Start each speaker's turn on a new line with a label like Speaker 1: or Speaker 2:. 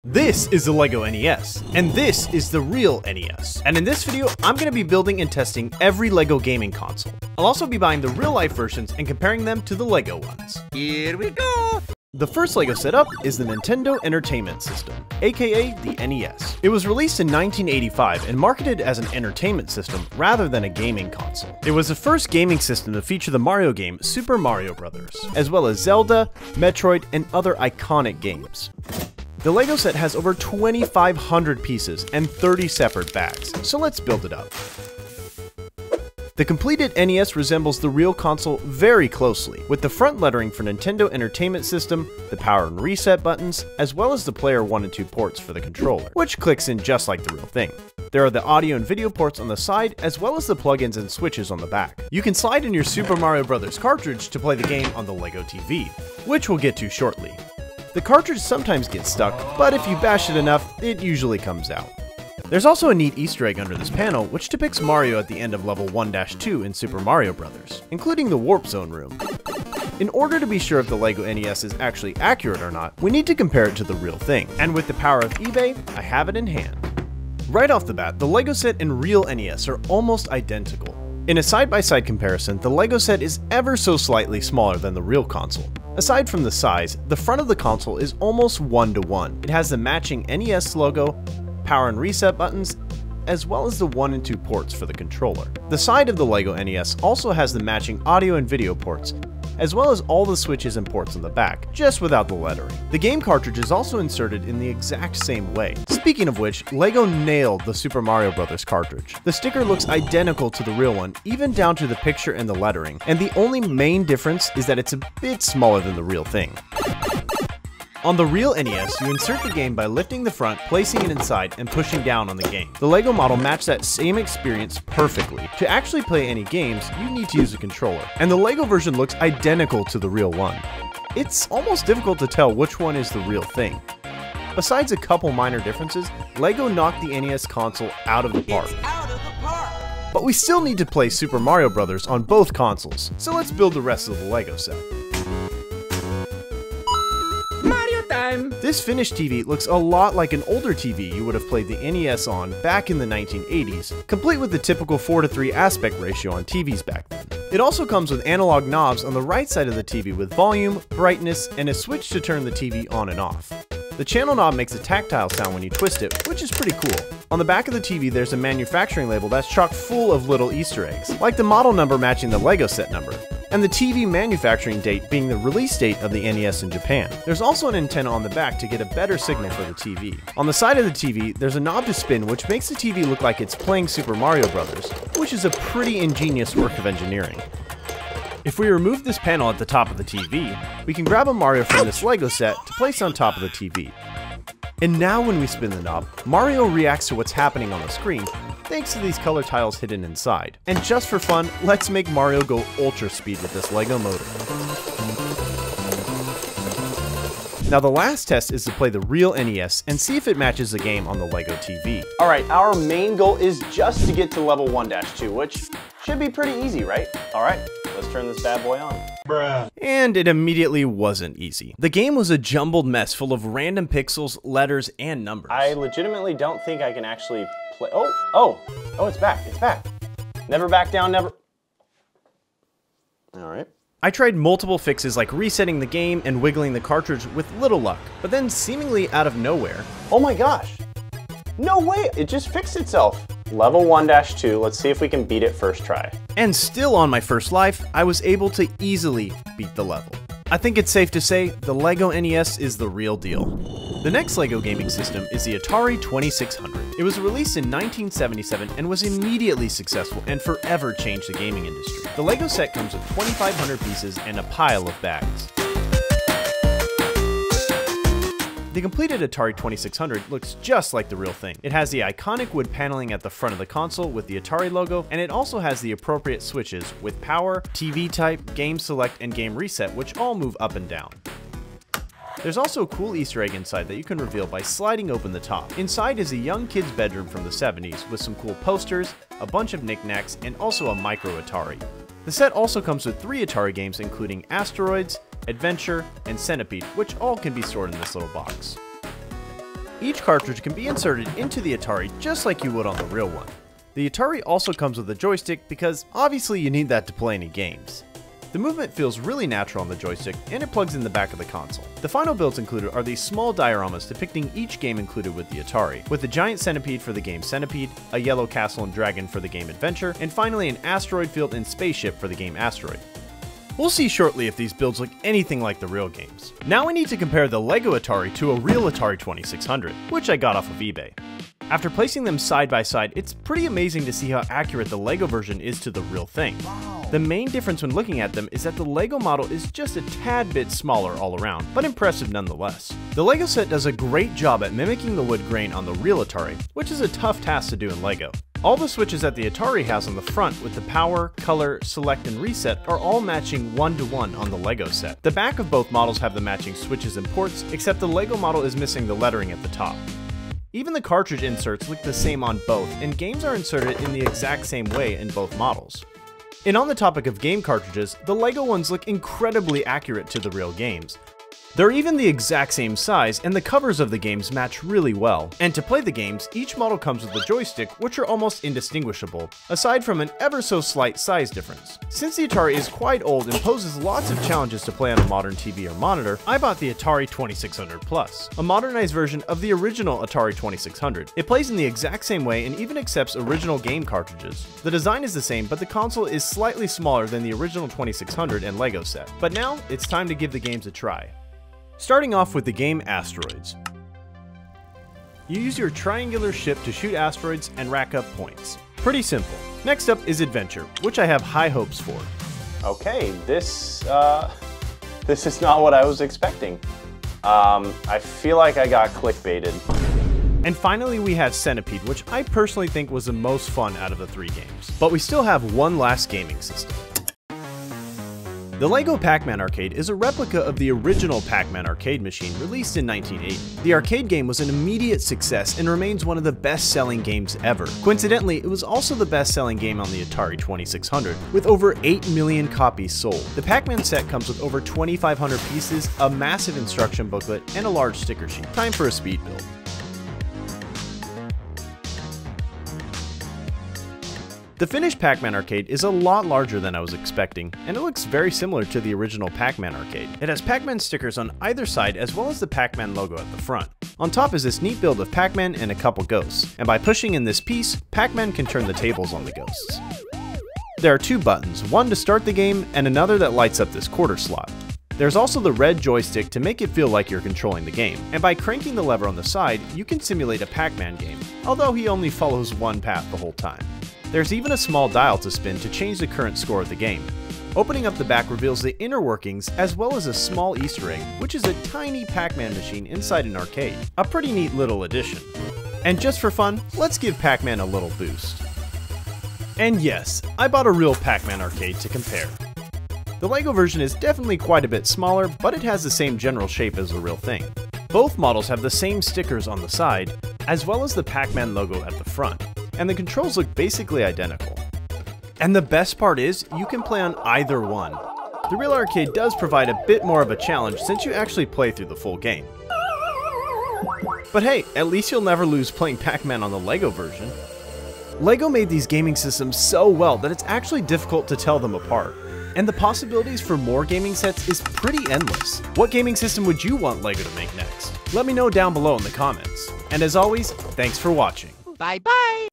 Speaker 1: This is the LEGO NES, and this is the real NES. And in this video, I'm going to be building and testing every LEGO gaming console. I'll also be buying the real-life versions and comparing them to the LEGO ones. Here we go! The first LEGO setup is the Nintendo Entertainment System, aka the NES. It was released in 1985 and marketed as an entertainment system rather than a gaming console. It was the first gaming system to feature the Mario game Super Mario Bros., as well as Zelda, Metroid, and other iconic games. The LEGO set has over 2,500 pieces and 30 separate bags, so let's build it up. The completed NES resembles the real console very closely, with the front lettering for Nintendo Entertainment System, the power and reset buttons, as well as the player 1 and 2 ports for the controller, which clicks in just like the real thing. There are the audio and video ports on the side, as well as the plugins and switches on the back. You can slide in your Super Mario Bros. Cartridge to play the game on the LEGO TV, which we'll get to shortly. The cartridge sometimes gets stuck, but if you bash it enough, it usually comes out. There's also a neat Easter egg under this panel, which depicts Mario at the end of level 1-2 in Super Mario Bros., including the Warp Zone room. In order to be sure if the LEGO NES is actually accurate or not, we need to compare it to the real thing, and with the power of eBay, I have it in hand. Right off the bat, the LEGO set and real NES are almost identical. In a side-by-side comparison, the LEGO set is ever so slightly smaller than the real console. Aside from the size, the front of the console is almost 1-to-1. It has the matching NES logo, power and reset buttons, as well as the 1 and 2 ports for the controller. The side of the LEGO NES also has the matching audio and video ports, as well as all the switches and ports on the back, just without the lettering. The game cartridge is also inserted in the exact same way. Speaking of which, LEGO nailed the Super Mario Bros. Cartridge. The sticker looks identical to the real one, even down to the picture and the lettering, and the only main difference is that it's a bit smaller than the real thing. On the real NES, you insert the game by lifting the front, placing it inside, and pushing down on the game. The LEGO model matched that same experience perfectly. To actually play any games, you need to use a controller, and the LEGO version looks identical to the real one. It's almost difficult to tell which one is the real thing. Besides a couple minor differences, LEGO knocked the NES console out of the park. But we still need to play Super Mario Bros. On both consoles, so let's build the rest of the LEGO set. This finished TV looks a lot like an older TV you would have played the NES on back in the 1980s, complete with the typical 4:3 aspect ratio on TVs back then. It also comes with analog knobs on the right side of the TV with volume, brightness, and a switch to turn the TV on and off. The channel knob makes a tactile sound when you twist it, which is pretty cool. On the back of the TV there's a manufacturing label that's chock full of little Easter eggs, like the model number matching the LEGO set number, and the TV manufacturing date being the release date of the NES in Japan. There's also an antenna on the back to get a better signal for the TV. On the side of the TV, there's a knob to spin which makes the TV look like it's playing Super Mario Bros., which is a pretty ingenious work of engineering. If we remove this panel at the top of the TV, we can grab a Mario from this LEGO set to place on top of the TV. And now when we spin the knob, Mario reacts to what's happening on the screen thanks to these color tiles hidden inside. And just for fun, let's make Mario go ultra speed with this LEGO motor. Now the last test is to play the real NES and see if it matches the game on the LEGO TV. Alright, our main goal is just to get to level 1-2, which should be pretty easy, right? Alright, let's turn this bad boy on. Bruh. And it immediately wasn't easy. The game was a jumbled mess full of random pixels, letters, and numbers. I legitimately don't think I can actually play. Oh, it's back, it's back. Never back down, never. Alright. I tried multiple fixes like resetting the game and wiggling the cartridge with little luck, but then seemingly out of nowhere. Oh my gosh. No way, it just fixed itself. Level 1-2, let's see if we can beat it first try. And still on my first life, I was able to easily beat the level. I think it's safe to say the LEGO NES is the real deal. The next LEGO gaming system is the Atari 2600. It was released in 1977 and was immediately successful and forever changed the gaming industry. The LEGO set comes with 2,500 pieces and a pile of bags. The completed Atari 2600 looks just like the real thing. It has the iconic wood paneling at the front of the console with the Atari logo, and it also has the appropriate switches with power, TV type, game select, and game reset, which all move up and down. There's also a cool Easter egg inside that you can reveal by sliding open the top. Inside is a young kid's bedroom from the 70s with some cool posters, a bunch of knickknacks, and also a micro Atari. The set also comes with 3 Atari games including Asteroids, Adventure, and Centipede, which all can be stored in this little box. Each cartridge can be inserted into the Atari just like you would on the real one. The Atari also comes with a joystick because obviously you need that to play any games. The movement feels really natural on the joystick, and it plugs in the back of the console. The final builds included are these small dioramas depicting each game included with the Atari, with a giant centipede for the game Centipede, a yellow castle and dragon for the game Adventure, and finally an asteroid field and spaceship for the game Asteroid. We'll see shortly if these builds look anything like the real games. Now we need to compare the LEGO Atari to a real Atari 2600, which I got off of eBay. After placing them side by side, it's pretty amazing to see how accurate the LEGO version is to the real thing. The main difference when looking at them is that the LEGO model is just a tad bit smaller all around, but impressive nonetheless. The LEGO set does a great job at mimicking the wood grain on the real Atari, which is a tough task to do in LEGO. All the switches that the Atari has on the front with the power, color, select, and reset are all matching 1-to-1 on the LEGO set. The back of both models have the matching switches and ports, except the LEGO model is missing the lettering at the top. Even the cartridge inserts look the same on both, and games are inserted in the exact same way in both models. And on the topic of game cartridges, the LEGO ones look incredibly accurate to the real games. They're even the exact same size, and the covers of the games match really well. And to play the games, each model comes with a joystick, which are almost indistinguishable, aside from an ever so slight size difference. Since the Atari is quite old and poses lots of challenges to play on a modern TV or monitor, I bought the Atari 2600 Plus, a modernized version of the original Atari 2600. It plays in the exact same way and even accepts original game cartridges. The design is the same, but the console is slightly smaller than the original 2600 and LEGO set. But now, it's time to give the games a try. Starting off with the game Asteroids. You use your triangular ship to shoot asteroids and rack up points. Pretty simple. Next up is Adventure, which I have high hopes for.
Speaker 2: Okay, this is not what I was expecting. I feel like I got clickbaited.
Speaker 1: And finally we have Centipede, which I personally think was the most fun out of the three games. But we still have one last gaming system. The LEGO Pac-Man arcade is a replica of the original Pac-Man arcade machine released in 1980. The arcade game was an immediate success and remains one of the best-selling games ever. Coincidentally, it was also the best-selling game on the Atari 2600, with over 8 million copies sold. The Pac-Man set comes with over 2,500 pieces, a massive instruction booklet, and a large sticker sheet. Time for a speed build. The finished Pac-Man arcade is a lot larger than I was expecting, and it looks very similar to the original Pac-Man arcade. It has Pac-Man stickers on either side as well as the Pac-Man logo at the front. On top is this neat build of Pac-Man and a couple ghosts, and by pushing in this piece, Pac-Man can turn the tables on the ghosts. There are two buttons, one to start the game and another that lights up this quarter slot. There's also the red joystick to make it feel like you're controlling the game, and by cranking the lever on the side, you can simulate a Pac-Man game, although he only follows one path the whole time. There's even a small dial to spin to change the current score of the game. Opening up the back reveals the inner workings as well as a small Easter egg, which is a tiny Pac-Man machine inside an arcade. A pretty neat little addition. And just for fun, let's give Pac-Man a little boost. And yes, I bought a real Pac-Man arcade to compare. The LEGO version is definitely quite a bit smaller, but it has the same general shape as the real thing. Both models have the same stickers on the side, as well as the Pac-Man logo at the front, and the controls look basically identical. And the best part is, you can play on either one. The real arcade does provide a bit more of a challenge since you actually play through the full game. But hey, at least you'll never lose playing Pac-Man on the LEGO version. LEGO made these gaming systems so well that it's actually difficult to tell them apart. And the possibilities for more gaming sets is pretty endless. What gaming system would you want LEGO to make next? Let me know down below in the comments. And as always, thanks for watching.
Speaker 3: Bye bye!